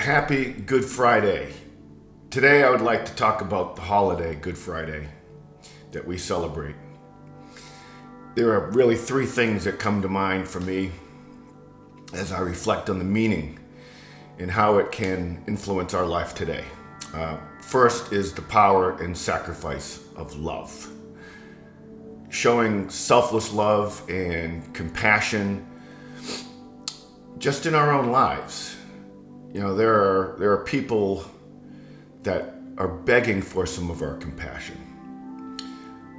Happy Good Friday. Today I would like to talk about the holiday Good Friday that we celebrate. There are really three things that come to mind for me as I reflect on the meaning and how it can influence our life today. First is the power and sacrifice of love. Showing selfless love and compassion just in our own lives. You know, there are people that are begging for some of our compassion.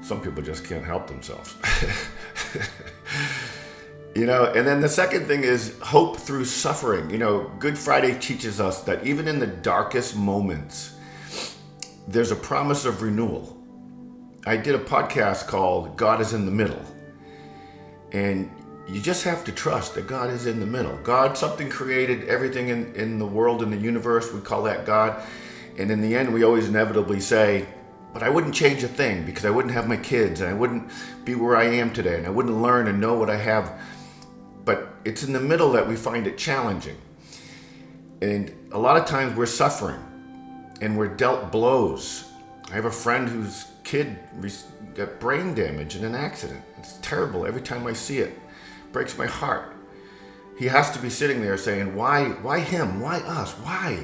Some people just can't help themselves. You know, and then the second thing is hope through suffering. You know, Good Friday teaches us that even in the darkest moments, there's a promise of renewal. I did a podcast called God is in the Middle. And you just have to trust that God is in the middle. God, something created everything in the world, in the universe. We call that God. And in the end, we always inevitably say, but I wouldn't change a thing because I wouldn't have my kids and I wouldn't be where I am today and I wouldn't learn and know what I have. But it's in the middle that we find it challenging. And a lot of times we're suffering and we're dealt blows. I have a friend whose kid got brain damage in an accident. It's terrible. Every time I see it, it breaks my heart. He has to be sitting there saying, why him? Why us? Why?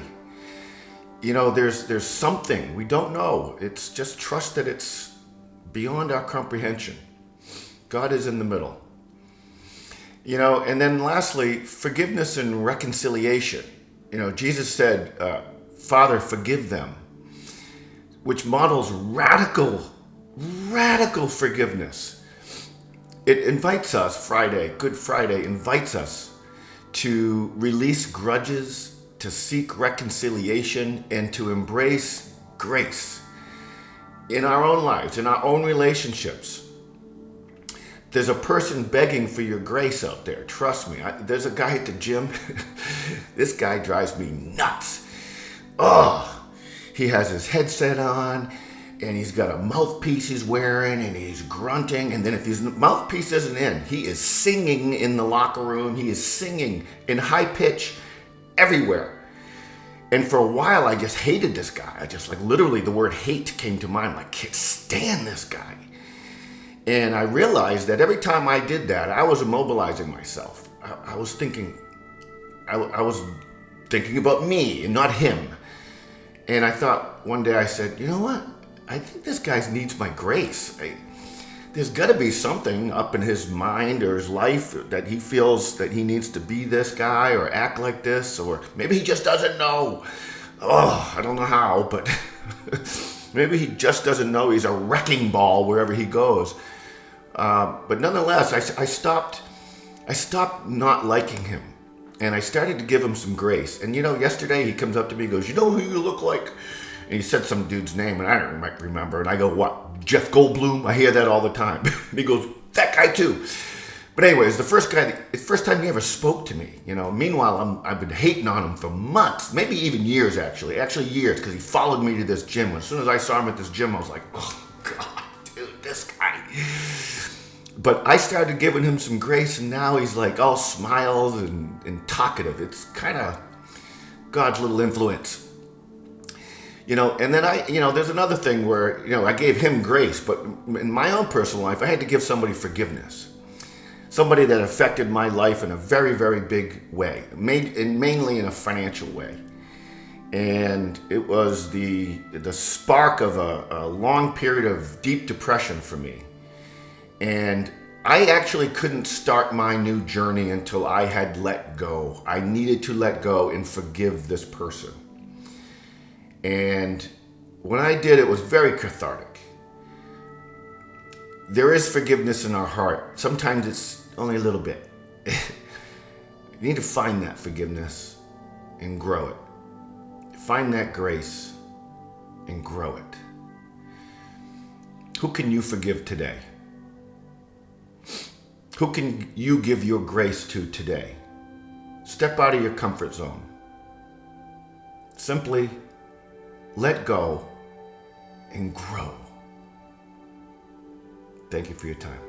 You know, there's something we don't know. It's just trust that it's beyond our comprehension. God is in the middle. You know, and then lastly, forgiveness and reconciliation. You know, Jesus said, Father, forgive them, which models radical forgiveness. It invites us, Good Friday invites us to release grudges, to seek reconciliation, and to embrace grace in our own lives, in our own relationships. There's a person begging for your grace out there. Trust me. There's a guy at the gym. This guy drives me nuts. Oh, he has his headset on and he's got a mouthpiece he's wearing and he's grunting. And then if his mouthpiece isn't in, he is singing in the locker room. He is singing in high pitch everywhere. And for a while, I just hated this guy. I just literally the word hate came to mind. I can't stand this guy. And I realized that every time I did that, I was immobilizing myself. I was thinking about me and not him. And I thought one day I said, you know what? I think this guy needs my grace. There's got to be something up in his mind or his life that he feels that he needs to be this guy or act like this, or maybe he just doesn't know. Oh, I don't know how, but maybe he just doesn't know he's a wrecking ball wherever he goes. But nonetheless, I stopped not liking him. And I started to give him some grace. And you know, yesterday he comes up to me and goes, you know who you look like? And he said some dude's name and I don't remember. And I go, what? Jeff Goldblum? I hear that all the time. And he goes, that guy too. But anyways, the first time he ever spoke to me, you know. Meanwhile, I've been hating on him for months, maybe even years actually years, because he followed me to this gym. As soon as I saw him at this gym, I was like, oh God, dude, this guy. But I started giving him some grace, and now he's like all smiles and talkative. It's kind of God's little influence. You know, and then there's another thing where, you know, I gave him grace, but in my own personal life, I had to give somebody forgiveness. Somebody that affected my life in a very, very big way, mainly in a financial way. And it was the spark of a long period of deep depression for me. And I actually couldn't start my new journey until I had let go. I needed to let go and forgive this person. And when I did, it was very cathartic. There is forgiveness in our heart. Sometimes it's only a little bit. You need to find that forgiveness and grow it. Find that grace and grow it. Who can you forgive today? Who can you give your grace to today? Step out of your comfort zone. Simply let go and grow. Thank you for your time.